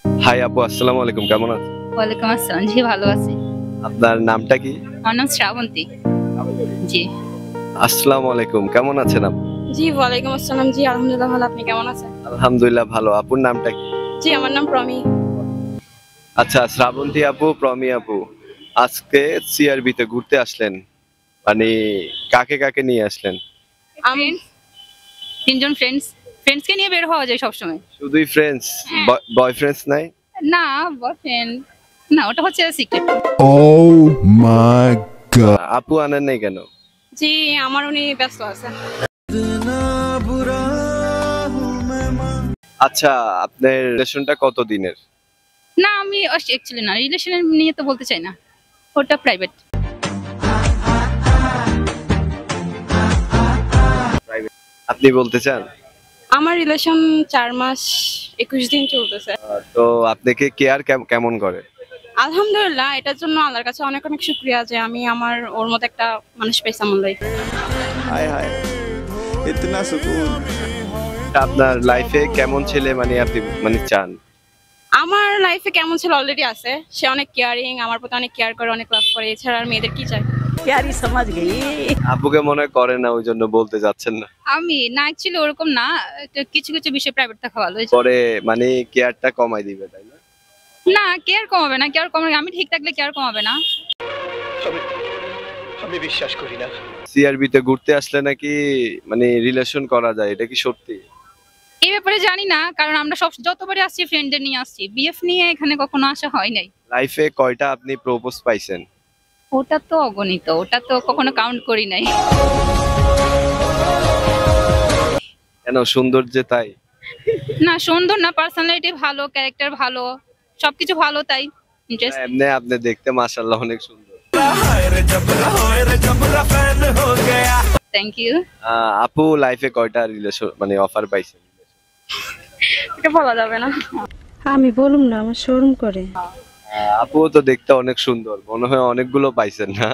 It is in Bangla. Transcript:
হাই আপু, আসসালামু আলাইকুম, কেমন আছেন? ওয়ালাইকুম আসসালাম। জি ভালো আছি। আপনার নামটা কি? আমার নাম শ্রাবন্তী। জি আসসালামু আলাইকুম, কেমন আছেন আপু? জি ওয়ালাইকুম আসসালাম। জি আলহামদুলিল্লাহ ভালো। আপনি কেমন আছেন? আলহামদুলিল্লাহ ভালো। আপুর নামটা কি? জি আমার নাম প্রমি। আচ্ছা, শ্রাবন্তী আপু, প্রমি আপু, আজকে সিআরবি তে ঘুরতে আসলেন, মানে কাকে কাকে নিয়ে আসলেন? আমি তিনজন ফ্রেন্ডসকে নিয়ে বের হওয়া যায় সবসময়। শুধুই ফ্রেন্ডস? বয়ফ্রেন্ডস নাই? না বয়ফ্রেন্ড না, ওটা হচ্ছে সিক্রেট। Oh my god. আপু আনেন নাই কেন? জি আমার উনি ব্যস্ত আছেন। আচ্ছা, আপনার রিলেশনটা কত দিনের? না আমি অ্যাকচুয়ালি না, রিলেশনের নিয়ে তো বলতে চাই না, ওটা প্রাইভেট। আপনি বলতে চান? আমার রিলেশন 4 মাস 21 দিন চলতেছে। তো আপনাকে কেয়ার কেমন করে? আলহামদুলিল্লাহ, এটার জন্য আল্লাহর কাছে অনেক অনেক শুকরিয়া যে আমি আমার ওর মতো একটা মানুষ পেয়েছি আমার লাইফে। हाय हाय इतना सुकून। আপনার লাইফে কেমন ছেলে মানে আপনি মানে চান? আমার লাইফে কেমন ছিল অলরেডি আছে। সে অনেক কেয়ারিং, আমার প্রতি অনেক কেয়ার করে, অনেক লাভ করে। এছাড়া আর মেয়েদের কি চাই? प्यारी समझ गई। আপুকে মনে হয় করে না, ওই জন্য বলতে যাচ্ছেন না। আমি না, অ্যাকচুয়ালি ওরকম না, কিছু কিছু বিষয় প্রাইভেট থাকা ভালো। পরে মানে কেয়ারটা কমাই দিবে, তাই না? না কেয়ার কমাবে না, কেয়ার কমাবে, আমি ঠিক থাকলে কেয়ার কমাবে না। সিআরবি তে ঘুরতে আসলে নাকি মানে রিলেশন করা যায়, এটা কি সত্যি? এই ব্যাপারে জানি না, কারণ আমরা সব যতবারই আসছি ফ্রেন্ডদের নিয়ে আসছি, বিএফ নিয়ে এখানে কখনো আসা হয় নাই। লাইফে কয়টা আপনি প্রপোজ পাইছেন? ওটা তো অগণিত, ওটা তো কখনো কাউন্ট করি নাই। কেন, সৌন্দর্যে তাই? না সুন্দর না, পার্সোনালিটি ভালো, ক্যারেক্টার ভালো, সবকিছু ভালো, তাই ইন্টারেস্ট। এমনি আপনি দেখতে মাশাআল্লাহ অনেক সুন্দর। Thank you. আপু লাইফে কয়টা রিলেশন মানে অফার পাইছেন? এটা বলা যাবে না। আমি বলুম না, আমার শরম করে। আপু তো দেখতে অনেক সুন্দর, মনে হয় অনেকগুলো পাইছেন না?